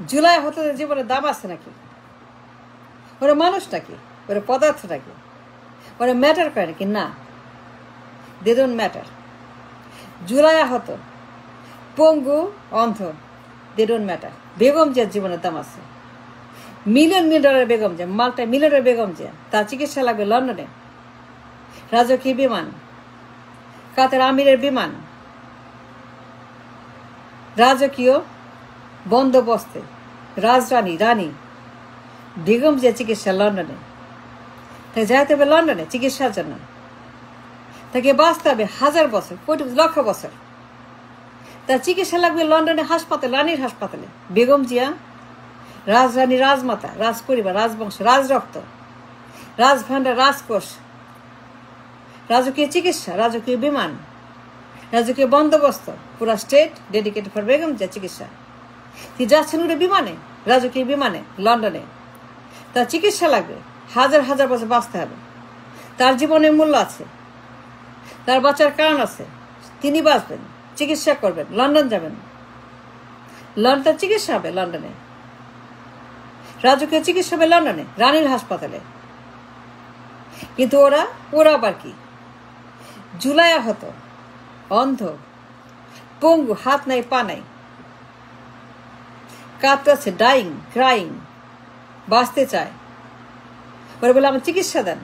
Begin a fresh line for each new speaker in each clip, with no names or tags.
জুলাই আহতদের জীবনে দাম আছে নাকি? ওরা মানুষ নাকি? ওরা পদার্থ নাকি? ওরা ম্যাটার করে নাকি? না, দে ডোন্ট ম্যাটার। জুলাই আহত, পঙ্গু, অন্ধ, দে ডোন্ট ম্যাটার। বেগম জিয়ার জীবনের দাম আছে। মিলিয়ন ডলারের বেগম জিয়া, মাল্টা মিলিয়নের বেগম জিয়া, তার চিকিৎসা লাগবে লন্ডনে, রাজকীয় বিমান, কাতার আমিরের বিমান, রাজকীয় বন্দোবস্তে, রানী বেগম জিয়া চিকিৎসা লন্ডনে। তাকে যাইতে হবে লন্ডনে চিকিৎসার জন্য। তাকে বাঁচতে হবে 1000 বছর, কোটি লক্ষ বছর। তার চিকিৎসা লাগবে লন্ডনে হাসপাতালে, রানীর হাসপাতালে। বেগম জিয়া রাজরানী, রাজমাতা, রাজ পরিবার, রাজবংশ, রাজরক্ত, রাজভান্ডার, রাজকোষ, রাজকীয় চিকিৎসা, রাজকীয় বিমান, রাজকীয় বন্দোবস্ত, পুরা state dedicated for Begum Zia চিকিৎসা। তিনি যাচ্ছেন উড়ে বিমানে, রাজকীয় বিমানে লন্ডনে। তার চিকিৎসা লাগবে, 1000 বছর বাঁচতে হবে। তার জীবনের মূল্য আছে, তার বাঁচার কারণ আছে। তিনি বাঁচবেন, চিকিৎসা করবেন, লন্ডন যাবেন, লন্ডন চিকিৎসা হবে লন্ডনে, রাজকীয় চিকিৎসা হবে লন্ডনে, রানীর হাসপাতালে। কিন্তু ওরা আবার কি? জুলাই আহত, অন্ধ, পঙ্গু, হাত নাই পা নাই, কাঁদতেছে, ডাইং, ক্রাইং, বাঁচতে চায়। ওরা বলে আমার চিকিৎসা দেন,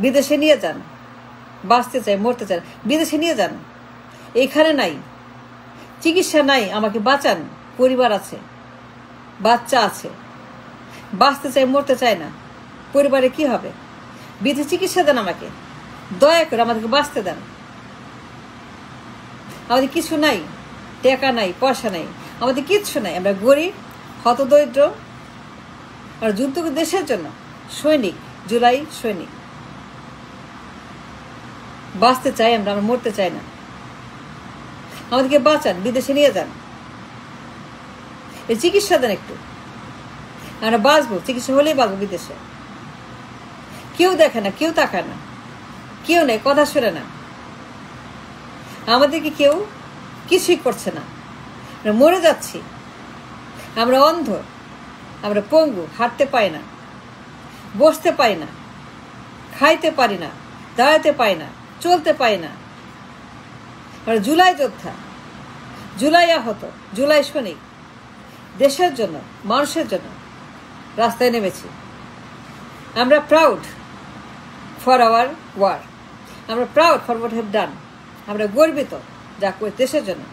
বিদেশে নিয়ে যান, বাঁচতে চায়, মরতে চান, বিদেশে নিয়ে যান, এখানে নাই চিকিৎসা, নাই, আমাকে বাঁচান, পরিবার আছে, বাচ্চা আছে, বাঁচতে চায়, মরতে চায় না, পরিবারে কি হবে? বিদেশে চিকিৎসা দেন, আমাকে দয়া করে আমাদেরকে বাঁচতে দেন। আমাদের কিছু নাই, টাকা নাই, পয়সা নাই, আমাদের কিচ্ছু নাই, আমরা গরিব, হতদরিদ্র। আর যুদ্ধ দেশের জন্য সৈনিক, জুলাই সৈনিক, বাঁচতে চাই আমরা মরতে চাই না, আমাদেরকে বাঁচান, বিদেশে নিয়ে যান, এই চিকিৎসা দেন একটু, আমরা বাঁচবো, চিকিৎসা হলেই বাঁচবো। বিদেশে কেউ দেখে না, কেউ তাকায় না, কেউ নেই, কথা শুনে না, আমাদেরকে কেউ কিছুই করছে না, আমরা মরে যাচ্ছি, আমরা অন্ধ, আমরা পঙ্গু, হাঁটতে পাই না, বসতে পাই না, খাইতে পারি না, দাঁড়াতে পাই না, চলতে পাই না। আমরা জুলাই যোদ্ধা, জুলাই আহত, জুলাই সৈনিক, দেশের জন্য, মানুষের জন্য রাস্তায় নেমেছি। আমরা প্রাউড ফর আওয়ার ওয়ার, আমরা proud for what have done, আমরা গর্বিত যা করে দেশের জন্য।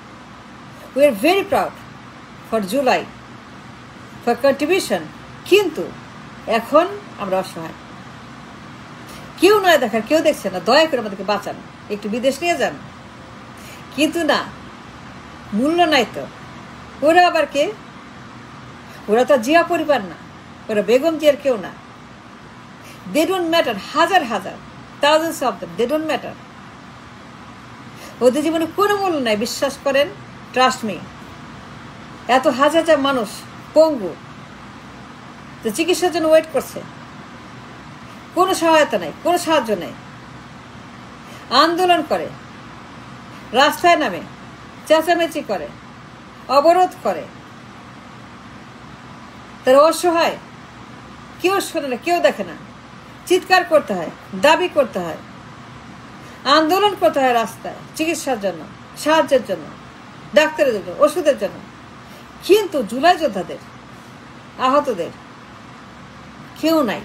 We are very proud for July, for contribution. কিন্তু এখন আমরা অসহায়, কেউ নয় দেখার, কেউ দেখছে না, দয়া করে আমাদেরকে বাঁচান, একটু বিদেশ নিয়ে যান। কিন্তু না, মূল্য নাই তো। ওরা আবার কে? ওরা তো জিয়া পরিবার না, ওরা বেগম জিয়ার কেউ না। দে ডোন্ট ম্যাটার, হাজার thousands of them, they don't matter. ওদের জীবনে কোনো মূল্য নাই, বিশ্বাস করেন, ট্রাস্ট মি। এত হাজার মানুষ পঙ্গু, তো চিকিৎসার জন্য ওয়েট করছে, কোনো সহায়তা নেই, কোনো সাহায্য নেই। আন্দোলন করে, রাস্তায় নামে, চেঁচামেচি করে, অবরোধ করে, তারা অসহায়, কেউ শোনে না, কেউ দেখে না। চিৎকার করতে হয়, দাবি করতে হয়, আন্দোলন করতে হয় রাস্তায়, চিকিৎসার জন্য, সাহায্যের জন্য, ডাক্তারের জন্য, ওষুধের জন্য। কিন্তু জুলাই যোদ্ধাদের, আহতদের কেউ নাই।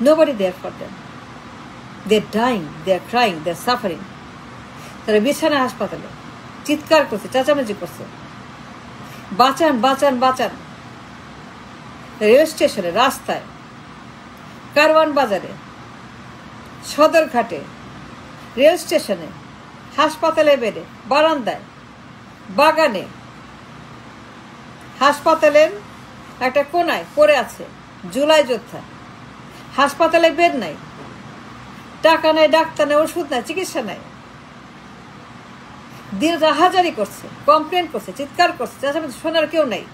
Nobody there for them. They're dying, they're crying, they're suffering. তারা বিছানায় হাসপাতালে চিৎকার করছে, চেঁচামেচি করছে, বাঁচান, বাঁচান, বাঁচান। রেল স্টেশনে, রাস্তায়, কারওয়ান বাজারে, সদরঘাটে, রেল স্টেশনে, হাসপাতালে, বেডে, বারান্দায়, বাগানে, হাসপাতালের একটা কোনায় পড়ে আছে জুলাই যোদ্ধা। হাসপাতালে বেড নাই, টাকা নাই, ডাক্তার নাই, ওষুধ নাই, চিকিৎসা নাই। দিন হাজারি করছে, কমপ্লেন করছে, চিৎকার করছে, চেঁচামেচি, শোনার কেউ নেই।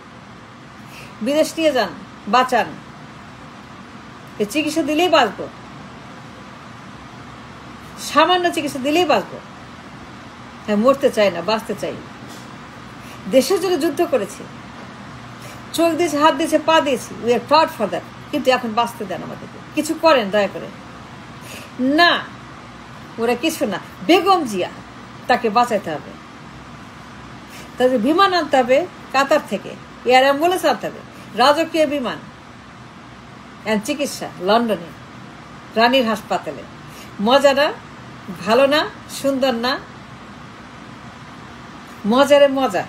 বিদেশ নিয়ে যান, বাঁচান, এই চিকিৎসা দিলেই বাঁচবো, সামান্য চিকিৎসা দিলেই বাঁচবো। হ্যাঁ, মরতে চাই না, বাঁচতে চাই। দেশের জন্য যুদ্ধ করেছি, চোখ দিয়েছে, হাত দিয়েছে, পা দিয়েছি, we are proud for that. কিন্তু এখন বাঁচতে দেন আমাদেরকে, কিছু করেন দয়া করে। না, ওরা কিছু না। বেগম জিয়া, তাকে বাঁচাইতে হবে, তাদের বিমান আনতে হবে কাতার থেকে, এয়ার অ্যাম্বুলেন্স আনতে হবে, রাজকীয় বিমান অ্যান্ড চিকিৎসা লন্ডনে রানীর হাসপাতালে। মজা না? ভালো না? সুন্দর না? মজারে মজা।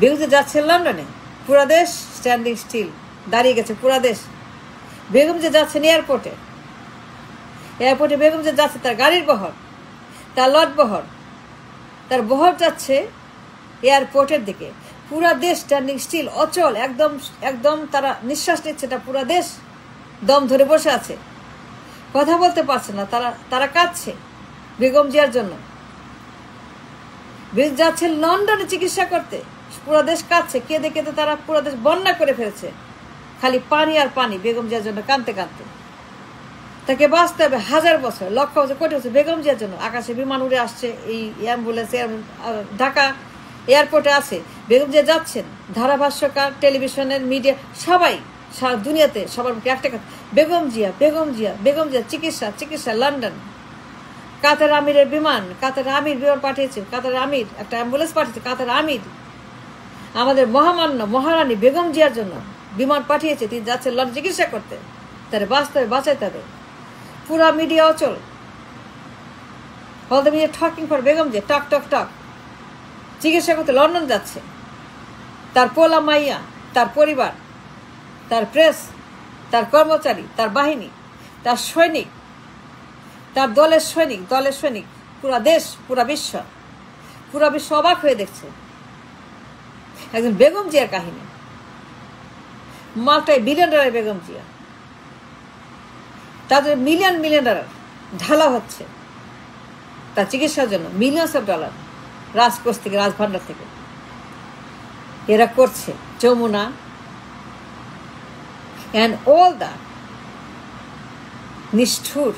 বেগম যে যাচ্ছে লন্ডনে, পুরা দেশ স্ট্যান্ডিং স্টিল, দাঁড়িয়ে গেছে পুরা দেশ। বেগম যে যাচ্ছেন এয়ারপোর্টে, এয়ারপোর্টে বেগম যে যাচ্ছে, তার গাড়ির বহর, তার লট বহর, তার বহর যাচ্ছে এয়ারপোর্টের দিকে। পুরা দেশ স্ট্যান্ডিং স্টিল, অচল, একদম একদম তারা নিঃশ্বাস নিচ্ছে না, পুরা দেশ দম ধরে বসে আছে, কথা বলতে পারছে না, তারা কাঁদছে বেগম জিয়ার জন্য। বেগম যাচ্ছে লন্ডনে চিকিৎসা করতে, পুরা দেশ কাঁদছে, কেঁদে কেঁদে তারা পুরা দেশ বন্যা করে ফেলেছে, খালি পানি আর পানি বেগম জিয়ার জন্য কাঁদতে কাঁদতে। তাকে বাঁচতে হবে হাজার বছর, লক্ষ বছর, কোটি বছর বেগম জিয়ার জন্য। আকাশে বিমান উড়ে আসছে, এই অ্যাম্বুলেন্স ঢাকা এয়ারপোর্টে আছে, বেগম জিয়া যাচ্ছেন। ধারাভাষ্যকার, টেলিভিশনের মিডিয়া, সবাই সারা দুনিয়াতে সবার মুখে একটা কথা, বেগম জিয়া, বেগম জিয়া, বেগম জিয়া, চিকিৎসা, চিকিৎসা। লন্ডন কাতার আমিরের বিমান, কাতার আমির বিমান পাঠিয়েছে, কাতার আমির একটা অ্যাম্বুলেন্স পাঠিয়েছে, কাতার আমির আমাদের মহামান্য মহারানী বেগম জিয়ার জন্য বিমান পাঠিয়েছে, তিনি যাচ্ছেন লন্ডন চিকিৎসা করতে। তারা বাঁচতে হবে, বাঁচাইতে হবে। পুরা মিডিয়া অচল, all the media talking for Begum Zia, talk talk talk. চিকিৎসা করতে লন্ডন যাচ্ছে, তার পোলা মাইয়া, তার পরিবার, তার প্রেস, তার কর্মচারী, তার বাহিনী, তার সৈনিক, তার দলের সৈনিক, পুরা দেশ, পুরা বিশ্ব অবাক হয়ে দেখছে একজন বেগম জিয়ার কাহিনী। মাল্টাই বিলিয়ন বেগম জিয়া, তাদের মিলিয়ন ডলার ঢালা হচ্ছে তার চিকিৎসার জন্য, মিলিয়ন্স অফ ডলার রাজকোষ থেকে, রাজভান্ডার থেকে এরা করছে। যমুনা অ্যান্ড অল দ্য নিষ্ঠুর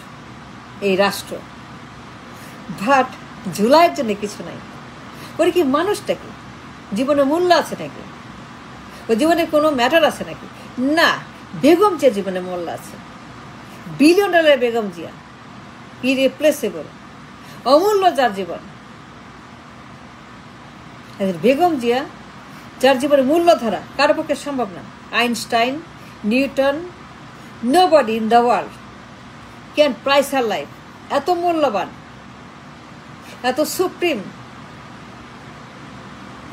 এই রাষ্ট্র। বাট জুলাইয়ের জন্য কিছু নাই। ওর কি মানুষটা কি? জীবনে মূল্য আছে নাকি? ও জীবনে কোনো ম্যাটার আছে নাকি? না, বেগম জিয়া জীবনে মূল্য আছে। বিলিয়ন ডলারের বেগম জিয়া, ইরিপ্লেসেবল, অমূল্য যার জীবন। বেগম জিয়া যার জীবনে মূল্য ধরা কারো পক্ষে সম্ভব না। Einstein, Newton, nobody in the world can price her life. এত মূল্যবান, এত সুপ্রিম,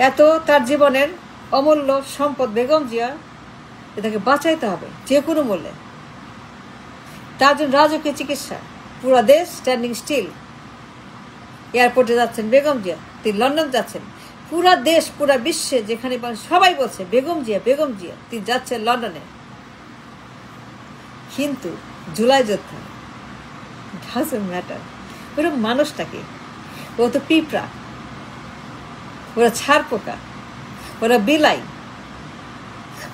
এত তার জীবনের অমূল্য সম্পদ বেগম জিয়া, এটাকে বাঁচাইতে হবে যে কোনো মূল্যে। তার জন্য রাজকীয় চিকিৎসা, পুরা দেশ স্ট্যান্ডিং স্টিল। এয়ারপোর্টে যাচ্ছেন বেগম জিয়া, তিনি লন্ডন যাচ্ছেন। পুরা দেশ, পুরা বিশ্বে যেখানে সবাই বলছে বেগম জিয়া, বেগম জিয়া, তিনি যাচ্ছেন লন্ডনে। কিন্তু জুলাই যোদ্ধা, ডাজন্ট ম্যাটার। ওরা মানুষটাকে, ও তো পিঁপড়া, ওরা ছাড় পোকা, ওরা বিলাই,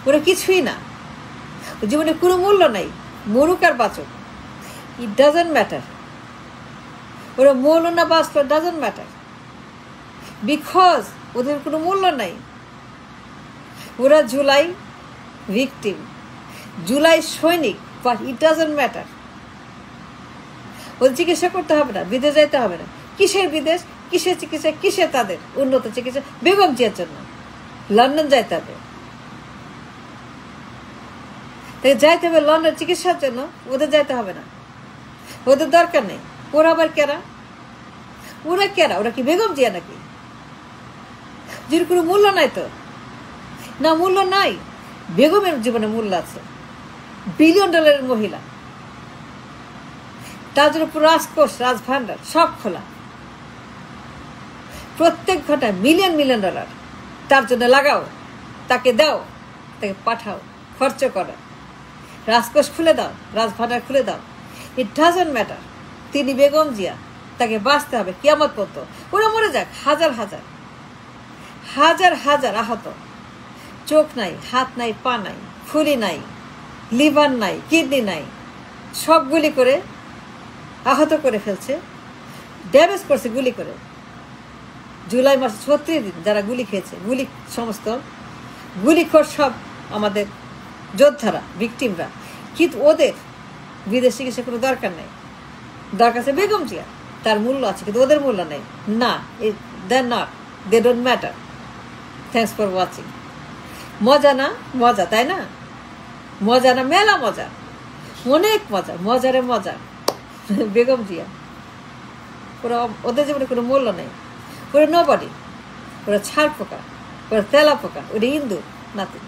ওরা কিছুই না। জীবনে কোনো মূল্য নাই, মরুক আর বাঁচুক, ইট ডাজন্ট ম্যাটার। ওরা মূল্য না বাঁচলো, ডাজন্ট ম্যাটার, বিকজ ওদের কোনো মূল্য নাই। ওরা জুলাই ভিকটিম, জুলাই সৈনিক, বাট ইট ডাজন্ট ম্যাটার। ওদের চিকিৎসা করতে হবে না, বিদেশ যাইতে হবে না। কিসের বিদেশ, কিসের চিকিৎসা, কিসের তাদের উন্নত চিকিৎসা? বেগম জিয়ার জন্য লন্ডন যাইতে হবে। তাই যাইতে হবে লন্ডন চিকিৎসার জন্য, ওদের যাইতে হবে না, ওদের দরকার নেই। ওরা আবার কেরা? ওরা কেরা? ওরা কি বেগম জিয়া নাকি? যের কোনো মূল্য নাই তো? না, মূল্য নাই। বেগমের জীবনে মূল্য আছে। বিলিয়ন ডলারের মহিলা, তার জন্য পুরো রাজকোষ, রাজভান্ডার সব খোলা। প্রত্যেক ঘন্টায় মিলিয়ন ডলার তার জন্য লাগাও, তাকে দাও, তাকে পাঠাও, খরচ করো, রাজকোষ খুলে দাও, রাজভান্ডার খুলে দাও। It doesn't matter. তিনি বেগম জিয়া, তাকে বাঁচতে হবে কিয়ামত পর্যন্ত। ওরা মরে যাক, হাজার হাজার হাজার হাজার আহত, চোখ নাই, হাত নাই, পা নাই, ফুলি নাই, লিভার নাই, কিডনি নাই, সব গুলি করে আহত করে ফেলছে, ড্যামেজ করছে গুলি করে। জুলাই মাসে 36 দিন যারা গুলি খেয়েছে, সমস্ত গুলিখোর সব আমাদের যোদ্ধারা, ভিকটিমরা। কিন্তু ওদের বিদেশ চিকিৎসা কোনো দরকার নেই। দরকার আছে বেগম জিয়া, তার মূল্য আছে, কিন্তু ওদের মূল্য নেই। না, they don't matter. Thanks for watching. মজা না? মজা, তাই না? মজা না? মেলা মজা, অনেক মজা, মজারে মজা। বেগম জিয়া, ওরা, ওদের জীবনে কোনো মূল্য নেই। ওরা নোবডি, ওরা ছাড় পোকা, ওরা তেলা পোকা, ওরা ইন্দুর, নাতি।